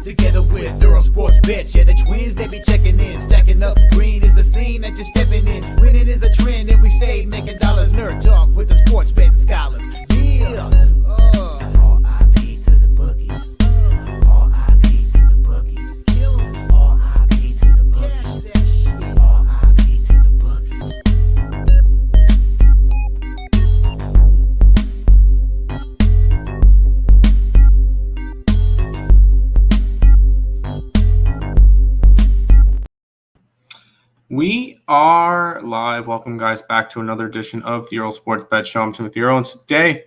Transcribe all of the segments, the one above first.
Together with Earle Sports Bets, yeah, the twins, they be checking in, stacking up. Green is the scene that you're stepping in. Winning is a trend, and we stay making dollars. Nerd talk with the sports bet scholars. Yeah, it's R.I.P. to the bookies. R.I.P. to the bookies. R.I.P. to the bookies. R.I.P. to the bookies. We are live. Welcome, guys, back to another edition of the Earle Sports Bet Show. I'm Timothy Earle, and today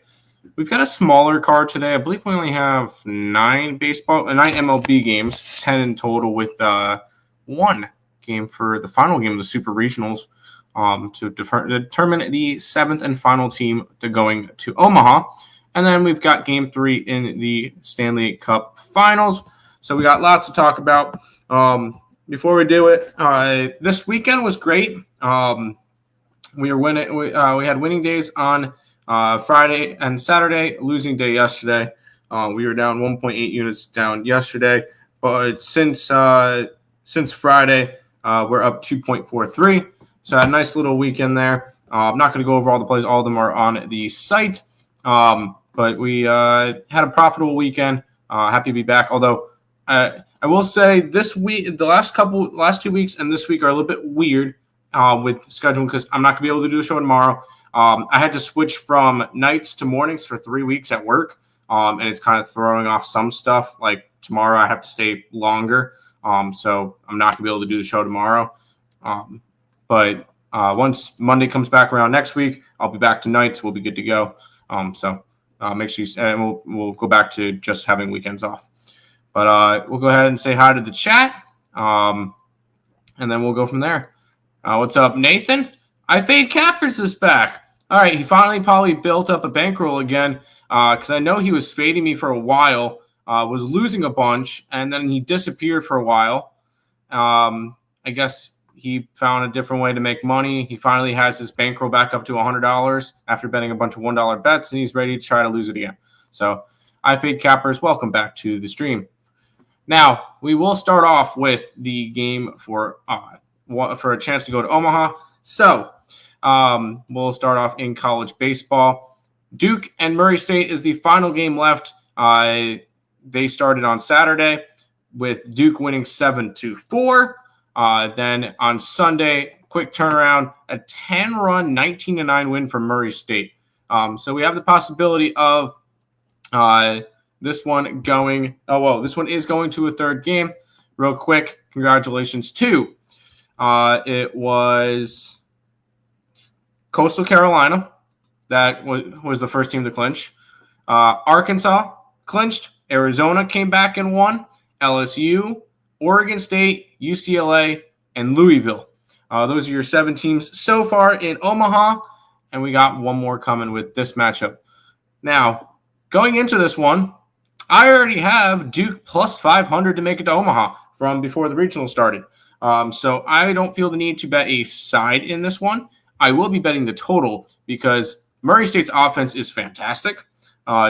we've got a smaller card today. I believe we only have nine MLB games, 10 in total, with one game for the final game of the Super Regionals to determine the seventh and final team to going to Omaha. And then we've got Game 3 in the Stanley Cup Finals. So we got lots to talk about. Before we do it, this weekend was great. We were winning. We had winning days on Friday and Saturday. Losing day yesterday. We were down 1.8 units down yesterday, but since Friday, we're up 2.43. So a nice little weekend there. I'm not going to go over all the plays. All of them are on the site. But we had a profitable weekend. Happy to be back. Although I will say this week, the last 2 weeks and this week are a little bit weird with scheduling because I'm not going to be able to do a show tomorrow. I had to switch from nights to mornings for 3 weeks at work, and it's kind of throwing off some stuff. Like tomorrow I have to stay longer, so I'm not going to be able to do the show tomorrow. But once Monday comes back around next week, I'll be back to nights. We'll be good to go. So make sure we'll go back to just having weekends off. But we'll go ahead and say hi to the chat, and then we'll go from there. What's up, Nathan? I Fade Cappers is back. All right, he finally probably built up a bankroll again because I know he was fading me for a while, was losing a bunch, and then he disappeared for a while. I guess he found a different way to make money. He finally has his bankroll back up to $100 after betting a bunch of $1 bets, and he's ready to try to lose it again. So I Fade Cappers, welcome back to the stream. Now, we will start off with the game for a chance to go to Omaha. So, we'll start off in college baseball. Duke and Murray State is the final game left. They started on Saturday with Duke winning 7-4. Then on Sunday, quick turnaround, a 10-run, 19-9 win for Murray State. So we have the possibility of this one is going to a third game. Real quick, congratulations to it was Coastal Carolina. That was the first team to clinch. Arkansas clinched. Arizona came back and won. LSU, Oregon State, UCLA, and Louisville. Those are your 7 teams so far in Omaha, and we got one more coming with this matchup. Now, going into this one, I already have Duke plus 500 to make it to Omaha from before the regional started. So I don't feel the need to bet a side in this one. I will be betting the total because Murray State's offense is fantastic.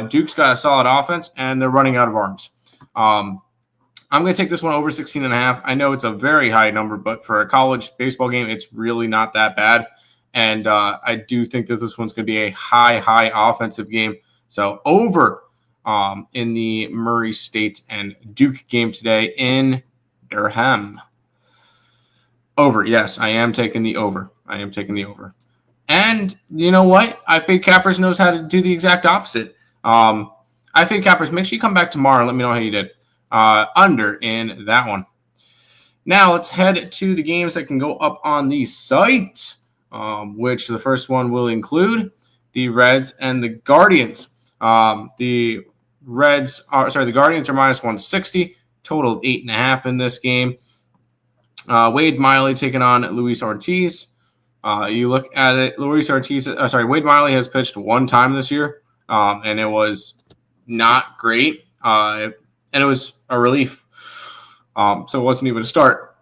Duke's got a solid offense, and they're running out of arms. I'm going to take this one over 16.5. I know it's a very high number, but for a college baseball game, it's really not that bad. And I do think that this one's going to be a high offensive game. So over in the Murray State and Duke game today in Durham. Over. Yes, I am taking the over. And you know what? I Fade Cappers knows how to do the exact opposite. I Fade Cappers, make sure you come back tomorrow and let me know how you did. Under in that one. Now let's head to the games that can go up on the site, which the first one will include the Reds and the Guardians. The Guardians are minus 160, total of 8.5 in this game. Wade Miley taking on Luis Ortiz. You look at it, Wade Miley has pitched one time this year, and it was not great, and it was a relief. So it wasn't even a start.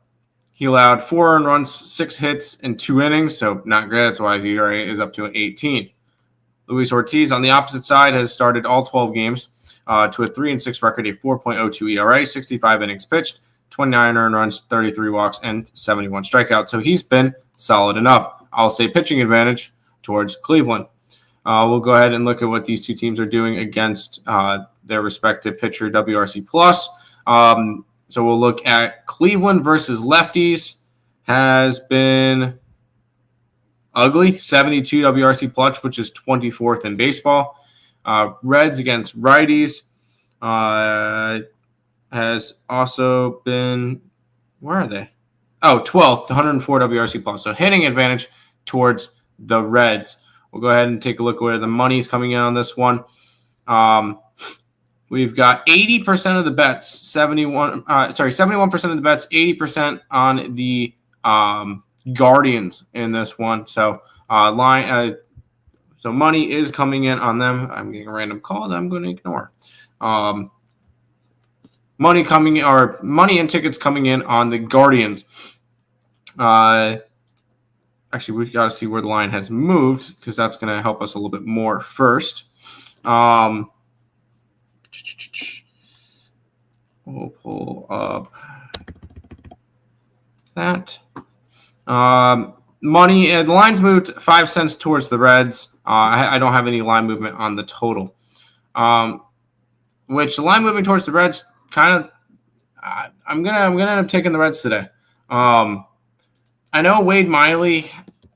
He allowed 4 earned runs, 6 hits, and 2 innings, so not great. That's why his ERA is up to 18. Luis Ortiz on the opposite side has started all 12 games. to a 3-6 record, a 4.02 ERA, 65 innings pitched, 29 earned runs, 33 walks, and 71 strikeouts. So he's been solid enough. I'll say pitching advantage towards Cleveland. We'll go ahead and look at what these two teams are doing against their respective pitcher WRC+. So we'll look at Cleveland versus lefties. Has been ugly, 72 WRC plus, which is 24th in baseball. Reds against righties has also been, where are they? Oh, 12th, 104 WRC plus. So hitting advantage towards the Reds. We'll go ahead and take a look where the money's coming in on this one. We've got 80% of the bets, 71% of the bets, 80% on the Guardians in this one. So so money is coming in on them. I'm getting a random call that I'm going to ignore. Money and tickets coming in on the Guardians. Actually, we've got to see where the line has moved because that's going to help us a little bit more first. We'll pull up that. Money, the line's moved 5 cents towards the Reds. I don't have any line movement on the total. Which the line moving towards the Reds kind of, I'm gonna end up taking the Reds today. I know Wade Miley.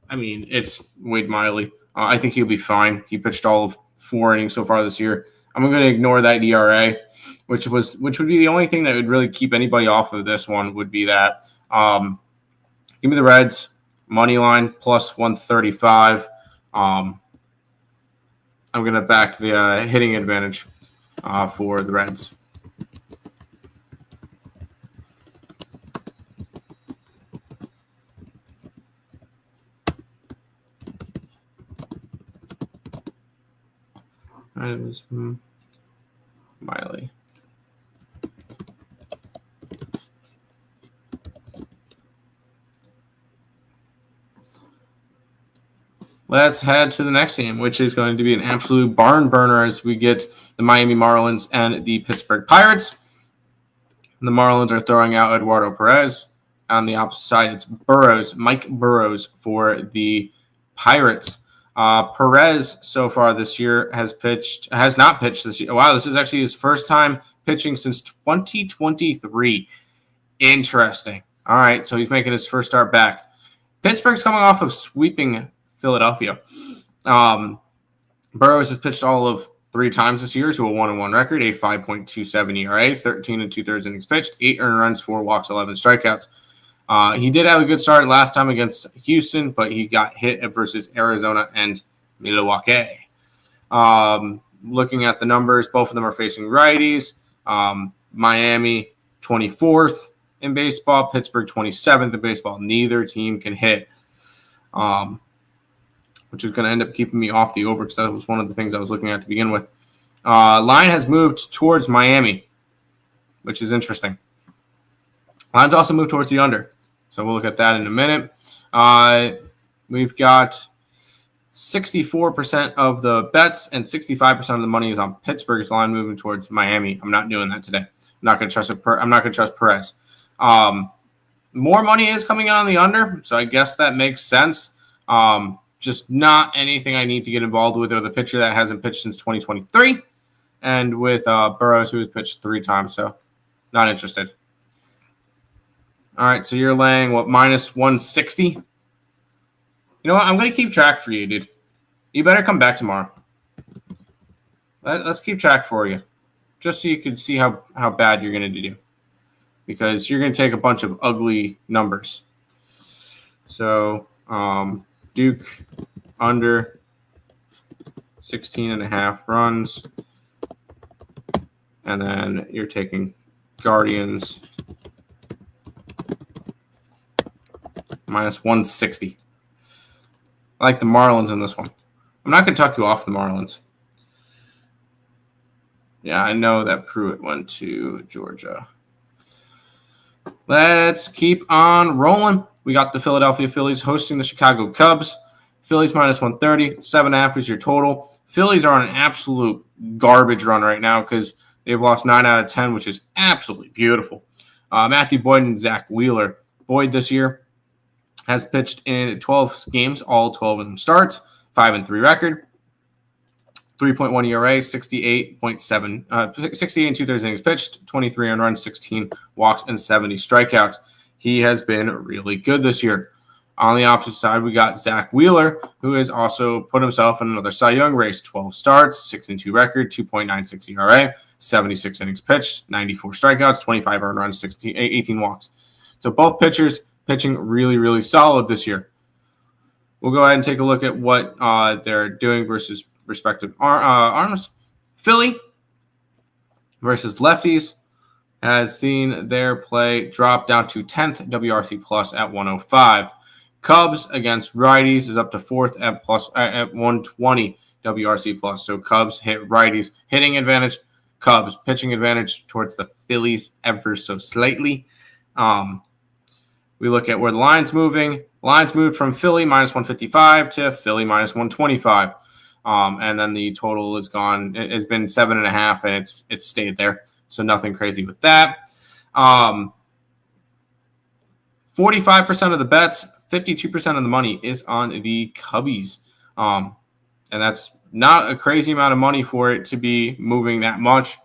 I mean, it's Wade Miley. I think he'll be fine. He pitched all of 4 innings so far this year. I'm going to ignore that ERA, which would be the only thing that would really keep anybody off of this one. Would be that. Give me the Reds money line plus 135. I'm going to back the hitting advantage for the Reds. It was Miley. Let's head to the next game, which is going to be an absolute barn burner as we get the Miami Marlins and the Pittsburgh Pirates. The Marlins are throwing out Eduardo Perez. On the opposite side, it's Mike Burrows for the Pirates. Perez so far this year has not pitched this year. Wow, this is actually his first time pitching since 2023. Interesting. All right, so he's making his first start back. Pittsburgh's coming off of sweeping Philadelphia. Burrows has pitched all of 3 times this year to a 1-1 record, a 5.27 ERA, 13 2/3 innings pitched, 8 earned runs, 4 walks, 11 strikeouts. He did have a good start last time against Houston, but he got hit versus Arizona and Milwaukee. Looking at the numbers, both of them are facing righties. Miami 24th in baseball, Pittsburgh 27th in baseball. Neither team can hit, which is going to end up keeping me off the over because that was one of the things I was looking at to begin with. Line has moved towards Miami, which is interesting. Line's also moved towards the under. So we'll look at that in a minute. We've got 64% of the bets and 65% of the money is on Pittsburgh's line moving towards Miami. I'm not doing that today. I'm not going to trust Perez. More money is coming in on the under, so I guess that makes sense. Just not anything I need to get involved with, or the pitcher that hasn't pitched since 2023, and with Burrows, who has pitched 3 times, so not interested. All right, so you're laying, minus 160? You know what? I'm going to keep track for you, dude. You better come back tomorrow. Let's keep track for you, just so you can see how bad you're going to do, because you're going to take a bunch of ugly numbers. So, Duke under 16.5 runs, and then you're taking Guardians minus 160. I like the Marlins in this one. I'm not going to tuck you off the Marlins. Yeah, I know that Pruitt went to Georgia. Let's keep on rolling. We got the Philadelphia Phillies hosting the Chicago Cubs. Phillies minus 130. 7.5 is your total. Phillies are on an absolute garbage run right now because they've lost 9 out of 10, which is absolutely beautiful. Matthew Boyd and Zach Wheeler. Boyd this year has pitched in 12 games, all 12 of them starts, 5-3 record, 3.1 ERA, 68.7, 68 and 2/3 innings pitched, 23 earned runs, 16 walks, and 70 strikeouts. He has been really good this year. On the opposite side, we got Zach Wheeler, who has also put himself in another Cy Young race. 12 starts, 6-2 record, 2.96 ERA, 76 innings pitched, 94 strikeouts, 25 earned runs, 18 walks. So both pitchers pitching really, really solid this year. We'll go ahead and take a look at what they're doing versus respective arms. Philly versus lefties has seen their play drop down to 10th WRC plus at 105. Cubs against righties is up to 4th at 120 WRC plus. So Cubs hit righties hitting advantage, Cubs pitching advantage towards the Phillies ever so slightly. We look at where the line's moving. Lines moved from Philly minus 155 to Philly minus 125. And then the total is gone. It has been 7.5, and it's stayed there. So nothing crazy with that. 45% of the bets, 52% of the money is on the Cubbies. And that's not a crazy amount of money for it to be moving that much.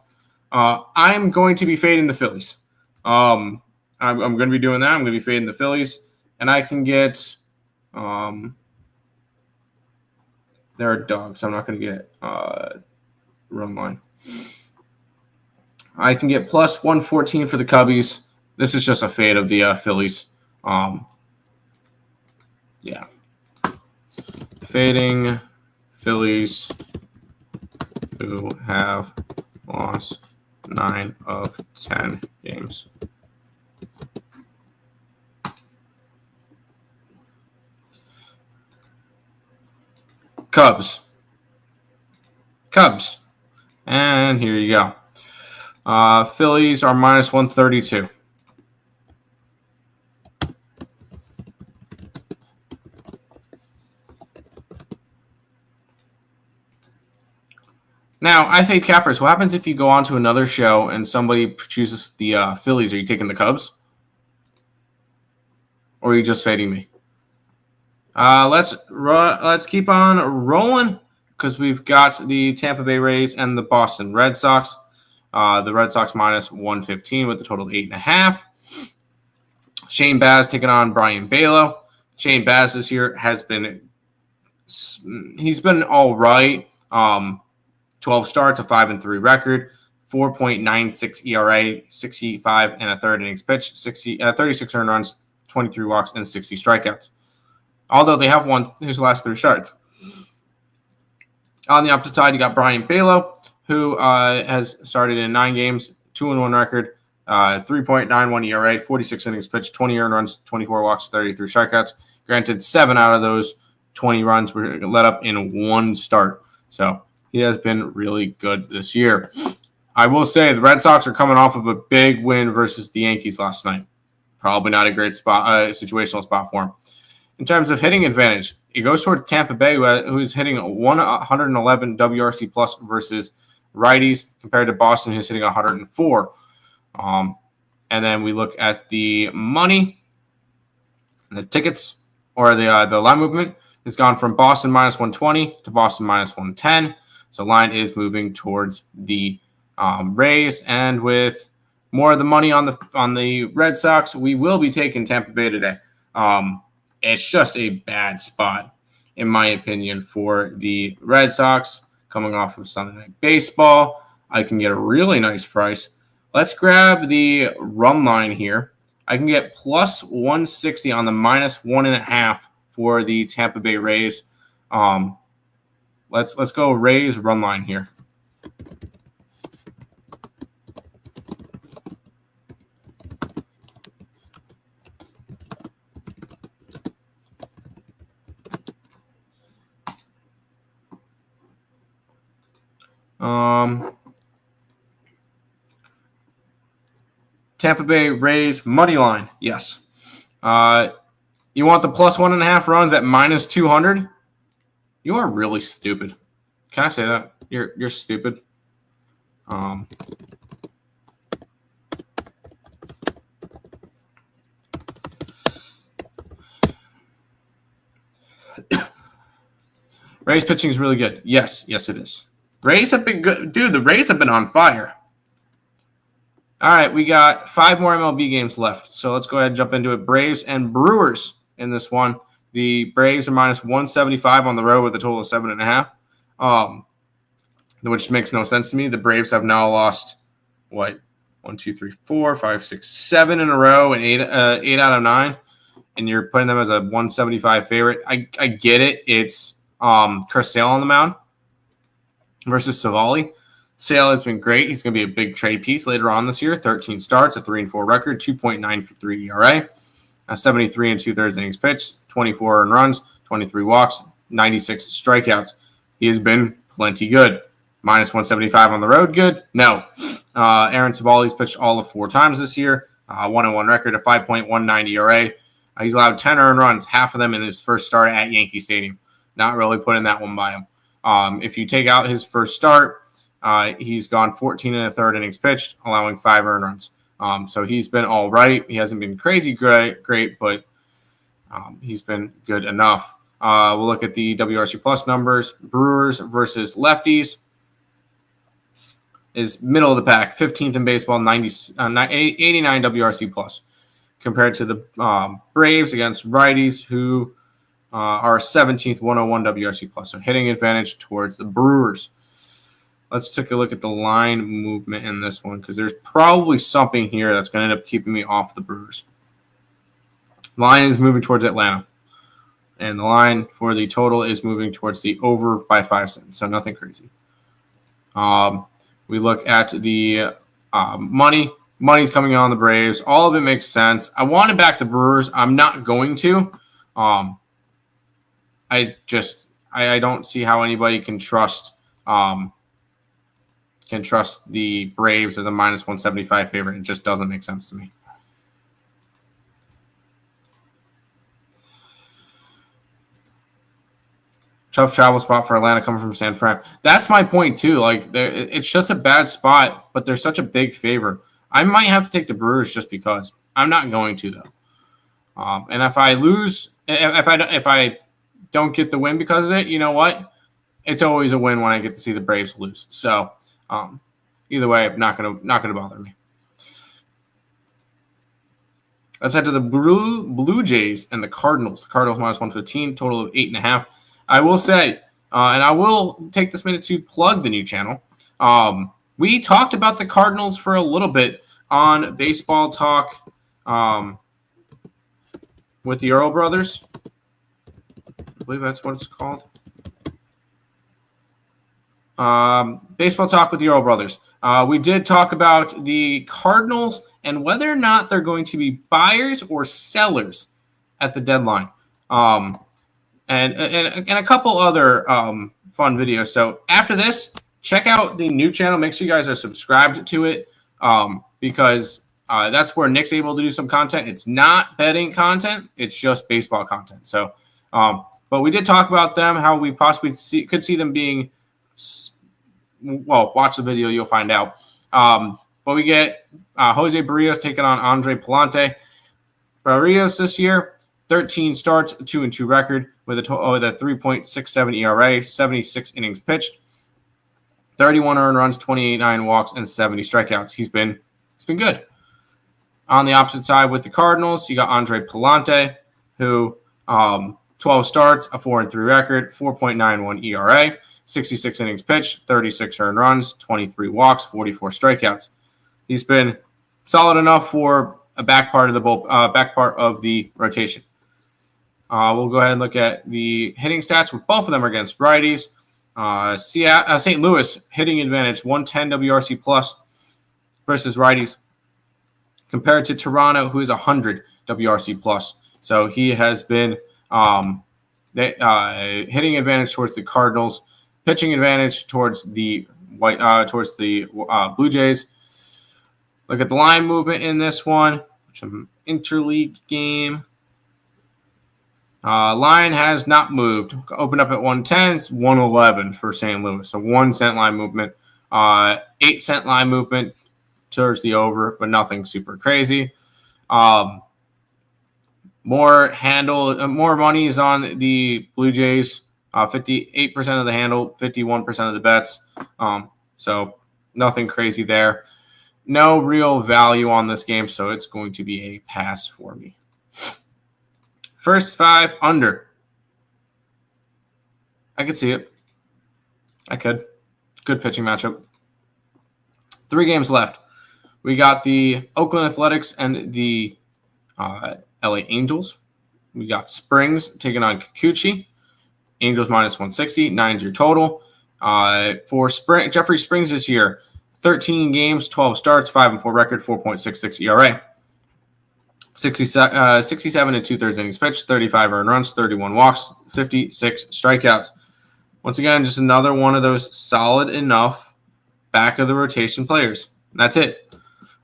I'm going to be fading the Phillies. I'm going to be doing that. I'm going to be fading the Phillies. And I can get there are dogs. I'm not going to get run line. I can get plus 114 for the Cubbies. This is just a fade of the Phillies. Yeah. Fading Phillies who have lost 9 of 10 games. Cubs. And here you go. Phillies are minus 132. Now, I fade cappers. What happens if you go on to another show and somebody chooses the Phillies? Are you taking the Cubs? Or are you just fading me? Let's keep on rolling because we've got the Tampa Bay Rays and the Boston Red Sox. The Red Sox minus 115 with a total of 8.5. Shane Baz taking on Brian Balo. Shane Baz this year has been all right. 12 starts, a 5-3 record, 4.96 ERA, 65 and a third innings pitched, 36 earned runs, 23 walks, and 60 strikeouts. Although they have won his last 3 starts. On the opposite side, you got Brian Balo, who has started in 9 games, 2-1 record, 3.91 ERA, 46 innings pitched, 20 earned runs, 24 walks, 33 strikeouts. Granted, 7 out of those 20 runs were let up in 1 start. So he has been really good this year. I will say the Red Sox are coming off of a big win versus the Yankees last night. Probably not a great situational spot for him. In terms of hitting advantage, it goes toward Tampa Bay, who is hitting 111 WRC plus versus righties, compared to Boston, who's hitting 104. And then we look at the money, the tickets, or the line movement. It's gone from Boston minus 120 to Boston minus 110. So line is moving towards the Rays, and with more of the money on the Red Sox, we will be taking Tampa Bay today. It's just a bad spot, in my opinion, for the Red Sox coming off of Sunday Night Baseball. I can get a really nice price. Let's grab the run line here. I can get plus 160 on the minus 1.5 for the Tampa Bay Rays. Let's go Rays run line here. Tampa Bay Rays money line. Yes. You want the plus 1.5 runs at minus 200? You are really stupid. Can I say that? You're stupid. Rays pitching is really good. Yes, it is. Rays have been good. Dude, the Rays have been on fire. All right, we got 5 more MLB games left. So let's go ahead and jump into it. Braves and Brewers in this one. The Braves are minus 175 on the road with a total of 7.5. Which makes no sense to me. The Braves have now lost, 1, 2, 3, 4, 5, 6, 7 in a row and 8 out of 9. And you're putting them as a 175 favorite. I get it. It's Chris Sale on the mound versus Savali. Sale has been great. He's going to be a big trade piece later on this year. 13 starts, a 3-4 record, 2.93 ERA, 73 and 2/3 innings pitched, 24 earned runs, 23 walks, 96 strikeouts. He has been plenty good. Minus 175 on the road, good? No. Aaron Savali's pitched all of 4 times this year. 1-1 record, a 5.19 ERA. He's allowed 10 earned runs, half of them in his first start at Yankee Stadium. Not really putting that one by him. If you take out his first start, he's gone 14 1/3 innings pitched, allowing 5 earned runs. So he's been all right. He hasn't been crazy great, but he's been good enough. We'll look at the WRC Plus numbers. Brewers versus lefties is middle of the pack, 15th in baseball, 89 WRC Plus, compared to the Braves against righties, who are 17th, 101 WRC Plus. So hitting advantage towards the Brewers. Let's take a look at the line movement in this one, because there's probably something here that's going to end up keeping me off the Brewers. Line is moving towards Atlanta, and the line for the total is moving towards the over by 5 cents, so nothing crazy. We look at the money. Money's coming on the Braves. All of it makes sense. I want to back the Brewers. I'm not going to. I don't see how anybody can trust the Braves as a minus 175 favorite. It just doesn't make sense to me. Tough travel spot for Atlanta coming from San Fran. That's my point too. Like, it's just a bad spot, but they're such a big favor. I might have to take the Brewers just because. I'm not going to though. And if I lose, if I don't get the win because of it, you know what? It's always a win when I get to see the Braves lose. So either way, not gonna bother me. Let's head to the Blue Jays and the Cardinals. The Cardinals minus 115, total of 8.5. I will say, and I will take this minute to plug the new channel. We talked about the Cardinals for a little bit on Baseball Talk with the Earle brothers. I believe that's what it's called. Baseball Talk with the Earle brothers. We did talk about the Cardinals and whether or not they're going to be buyers or sellers at the deadline. And a couple other fun videos. So after this, check out the new channel. Make sure you guys are subscribed to it because that's where Nick's able to do some content. It's not betting content. It's just baseball content. So, but we did talk about them, how we possibly could see them being, well, watch the video. You'll find out. But we get Jose Barrios taking on Andre Palante. Barrios this year, 13 starts, 2-2 record with a 3.67 ERA, 76 innings pitched, 31 earned runs, 28 walks, and 70 strikeouts. He's been good. On the opposite side with the Cardinals, you got Andre Palante, who 12 starts, a 4-3 record, 4.91 ERA, 66 innings pitched, 36 earned runs, 23 walks, 44 strikeouts. He's been solid enough for a back part of the rotation. We'll go ahead and look at the hitting stats. Both of them are against righties. St. Louis hitting advantage 110 WRC plus versus righties, compared to Toronto, who is 100 WRC plus. So he has been hitting advantage towards the Cardinals, pitching advantage towards the Blue Jays. Look at the line movement in this one, which is an interleague game. Line has not moved. Opened up at 110. It's 111 for St. Louis. So 1 cent line movement. 8 cent line movement towards the over, but nothing super crazy. More money is on the Blue Jays. 58% of the handle, 51% of the bets. So nothing crazy there. No real value on this game, so it's going to be a pass for me. First 5 under. I could see it. I could. Good pitching matchup. 3 games left. We got the Oakland Athletics and the LA Angels. We got Springs taking on Kikuchi. Angels minus 160. 9's your total. For Jeffrey Springs this year, 13 games, 12 starts, 5-4 record, 4.66 ERA. 67 and 2/3 innings pitched, 35 earned runs, 31 walks, 56 strikeouts. Once again, just another one of those solid enough back of the rotation players. That's it.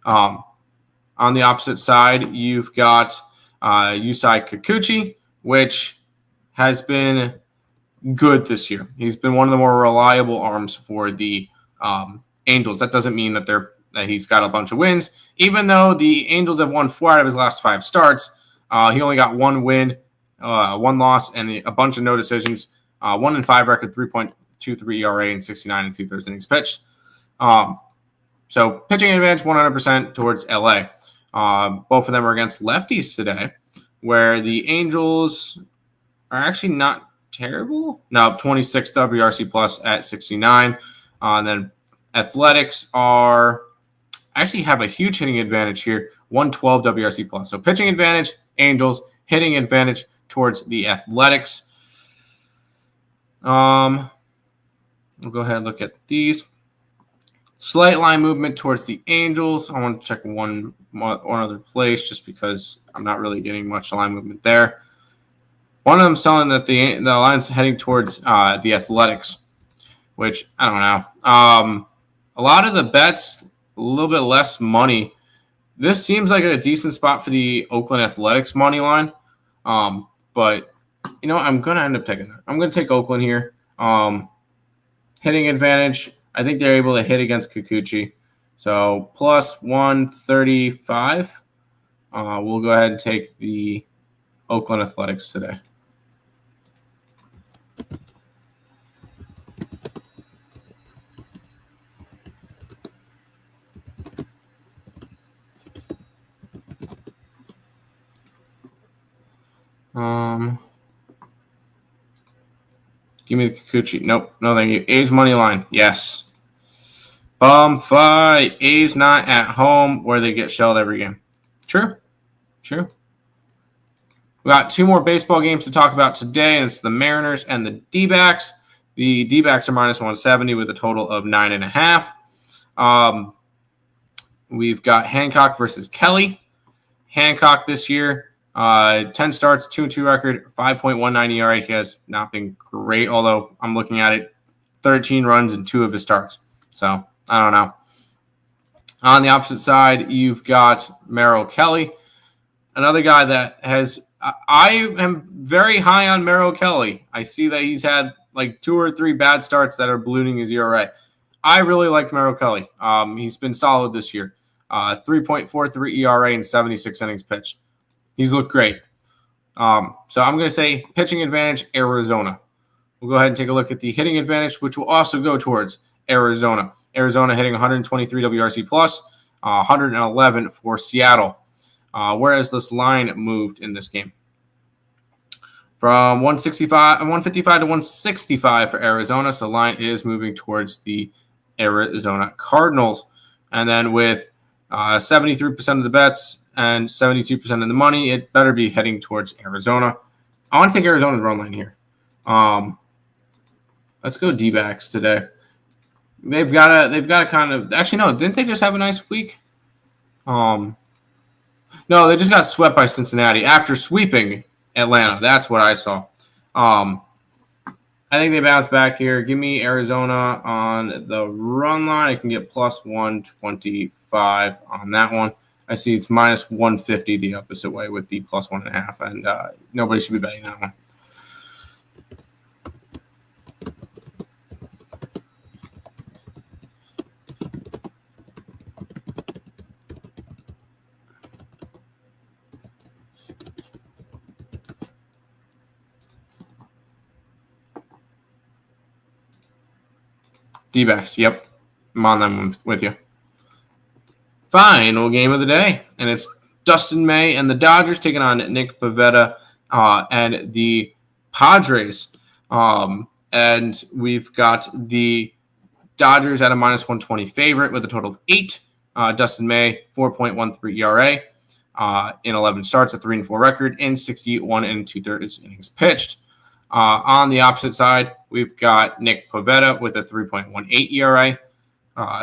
On the opposite side, you've got Yusei Kikuchi, which has been good this year. He's been one of the more reliable arms for the Angels. That doesn't mean that he's got a bunch of wins. Even though the Angels have won 4 out of his last 5 starts, he only got 1 win, 1 loss, and a bunch of no decisions. 1-5 record, 3.23 ERA, and 69 and 2/3 innings pitched. So pitching advantage 100% towards LA. Both of them are against lefties today, where the Angels are actually not terrible. Now 26 WRC plus at 69. And then Athletics actually have a huge hitting advantage here, 112 WRC plus. So pitching advantage, Angels, hitting advantage towards the Athletics. We'll go ahead and look at these. Slight line movement towards the Angels. I want to check one other place just because I'm not really getting much line movement there. One of them telling that the line's heading towards the Athletics, which I don't know. A lot of the bets, a little bit less money. This seems like a decent spot for the Oakland Athletics money line. But, I'm going to end up taking it. I'm going to take Oakland here. Hitting advantage. I think they're able to hit against Kikuchi. So, plus 135. We'll go ahead and take the Oakland Athletics today. Give me the Kikuchi. Nope. No, thank you. A's money line. Yes. Bum fight. A's not at home where they get shelled every game. True. We got 2 more baseball games to talk about today, and it's the Mariners and the D-backs. The D-backs are minus 170 with a total of 9.5. We've got Hancock versus Kelly. Hancock this year, 10 starts, 2-2 record, 5.19 ERA. He has not been great, although I'm looking at it, 13 runs in 2 of his starts. So, I don't know. On the opposite side, you've got Merrill Kelly, another guy that has – I am very high on Merrill Kelly. I see that he's had like 2 or 3 bad starts that are ballooning his ERA. I really like Merrill Kelly. He's been solid this year. 3.43 ERA and 76 innings pitched. He's looked great. So I'm going to say pitching advantage, Arizona. We'll go ahead and take a look at the hitting advantage, which will also go towards Arizona. Arizona hitting 123 WRC plus, 111 for Seattle. Whereas this line moved in this game. From 155 to 165 for Arizona. So line is moving towards the Arizona Cardinals. And then with 73% of the bets and 72% of the money, it better be heading towards Arizona. I want to take Arizona's run line here. Let's go D-backs today. They've got to kind of – actually, no, didn't they just have a nice week? No, they just got swept by Cincinnati after sweeping Atlanta. That's what I saw. I think they bounce back here. Give me Arizona on the run line. I can get plus 125 on that one. I see it's minus 150 the opposite way with the plus 1.5, and nobody should be betting that one. D-backs, yep. I'm on that one with you. Final game of the day, and it's Dustin May and the Dodgers taking on Nick Pivetta and the Padres. And we've got the Dodgers at a minus 120 favorite with a total of 8. Dustin May, 4.13 ERA in 11 starts, a 3-4 record in 61 2/3 innings pitched. On the opposite side, we've got Nick Pivetta with a 3.18 ERA.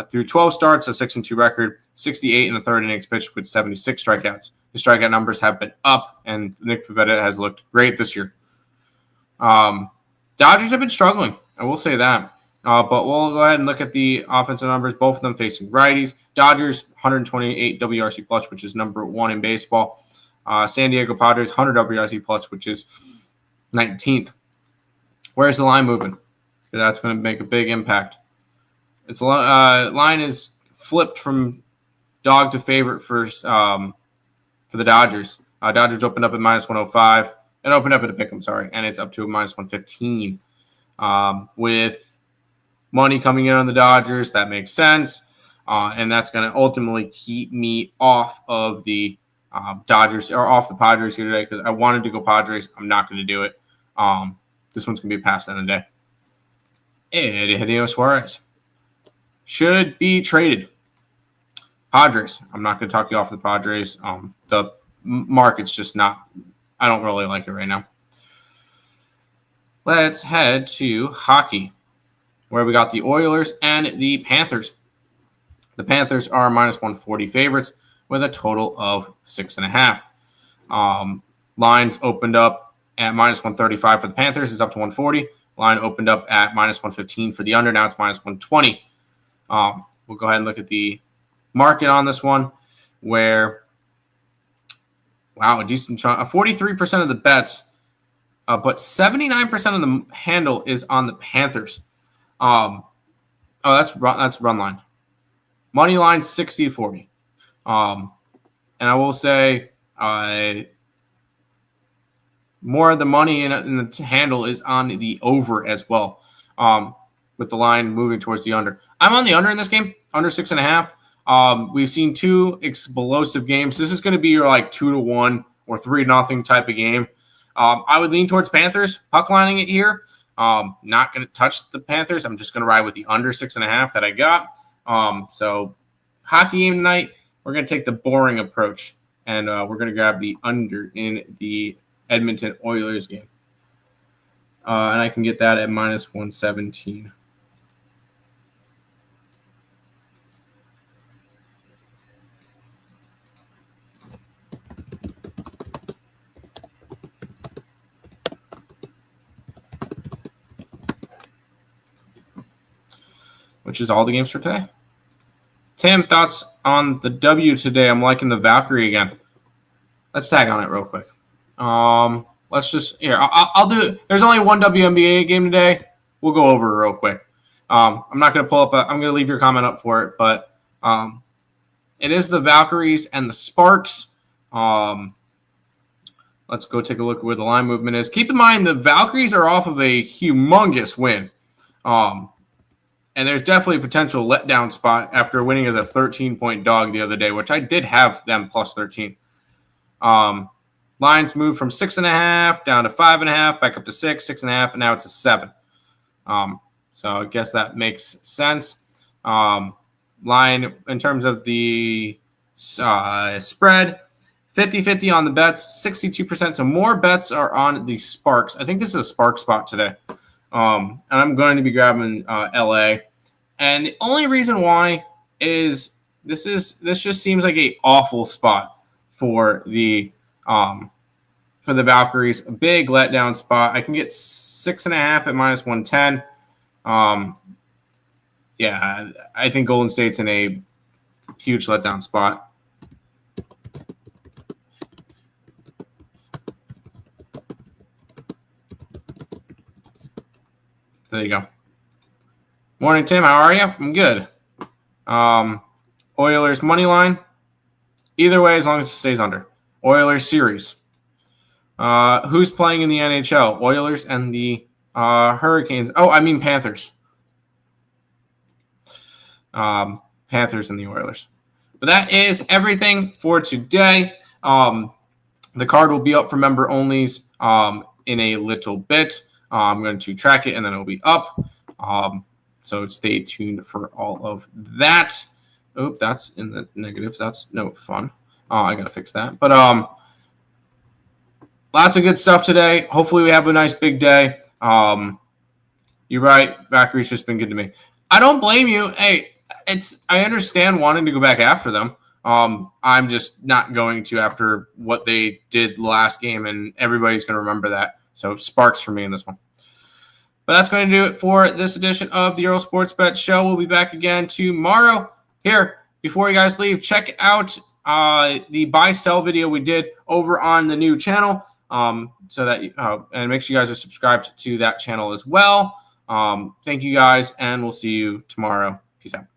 Through 12 starts, a 6-2 record, 68 1/3 innings pitched with 76 strikeouts. His strikeout numbers have been up, and Nick Pivetta has looked great this year. Dodgers have been struggling, I will say that. But we'll go ahead and look at the offensive numbers, both of them facing righties. Dodgers, 128 WRC plus, which is number 1 in baseball. San Diego Padres, 100 WRC plus, which is 19th. Where's the line moving? That's going to make a big impact. Its line is flipped from dog to favorite for the Dodgers. Dodgers opened up at minus 105. It opened up at a pick'em, and it's up to a minus 115. With money coming in on the Dodgers, that makes sense. And that's going to ultimately keep me off of the Dodgers or off the Padres here today because I wanted to go Padres. I'm not going to do it. This one's going to be a pass end of the day. Eugenio Suarez should be traded. Padres. I'm not going to talk you off the Padres. The market's just not – I don't really like it right now. Let's head to hockey, where we got the Oilers and the Panthers. The Panthers are minus 140 favorites with a total of 6.5. Lines opened up at minus 135 for the Panthers. It's up to 140. Line opened up at minus 115 for the under. Now it's minus 120. We'll go ahead and look at the market on this one, where, wow, a decent chunk, 43% of the bets, but 79% of the handle is on the Panthers. That's run line. Money line 60-40. And I will say more of the money in the handle is on the over as well, with the line moving towards the under. I'm on the under in this game, under 6.5. We've seen 2 explosive games. This is going to be your 2-1 or 3-0 type of game. I would lean towards Panthers, puck lining it here. Not going to touch the Panthers. I'm just going to ride with the under 6.5 that I got. So hockey game tonight, we're going to take the boring approach, and we're going to grab the under in the Edmonton Oilers game. And I can get that at minus 117. Which is all the games for today. Tim, thoughts on the W today? I'm liking the Valkyrie again. Let's tag on it real quick. Let's just here. I'll do. There's only one WNBA game today. We'll go over it real quick. I'm not going to pull up. I'm going to leave your comment up for it, but it is the Valkyries and the Sparks. Let's go take a look at where the line movement is. Keep in mind the Valkyries are off of a humongous win. And there's definitely a potential letdown spot after winning as a 13-point dog the other day, which I did have them plus 13. Lines moved from 6.5 down to 5.5, back up to 6, 6.5, and now it's a 7. So I guess that makes sense. Line in terms of the spread, 50-50 on the bets, 62%. So more bets are on the Sparks. I think this is a Spark spot today. And I'm going to be grabbing LA. And the only reason why is this just seems like a awful spot for the Valkyries. A big letdown spot. I can get 6.5 at minus 110. Yeah, I think Golden State's in a huge letdown spot. There you go. Morning, Tim. How are you? I'm good. Oilers money line. Either way, as long as it stays under. Oilers series. Who's playing in the NHL? Oilers and the Hurricanes. Oh, I mean Panthers. Panthers and the Oilers. But that is everything for today. The card will be up for member onlys in a little bit. I'm going to track it and then it'll be up. So stay tuned for all of that. Oh, that's in the negatives. That's no fun. I got to fix that. But lots of good stuff today. Hopefully we have a nice big day. You're right. Back-reach just been good to me. I don't blame you. Hey, I understand wanting to go back after them. I'm just not going to after what they did last game, and everybody's going to remember that. So sparks for me in this one. But that's going to do it for this edition of the Earle Sports Bet Show. We'll be back again tomorrow. Here, before you guys leave, check out the buy-sell video we did over on the new channel. So that and make sure you guys are subscribed to that channel as well. Thank you guys, and we'll see you tomorrow. Peace out.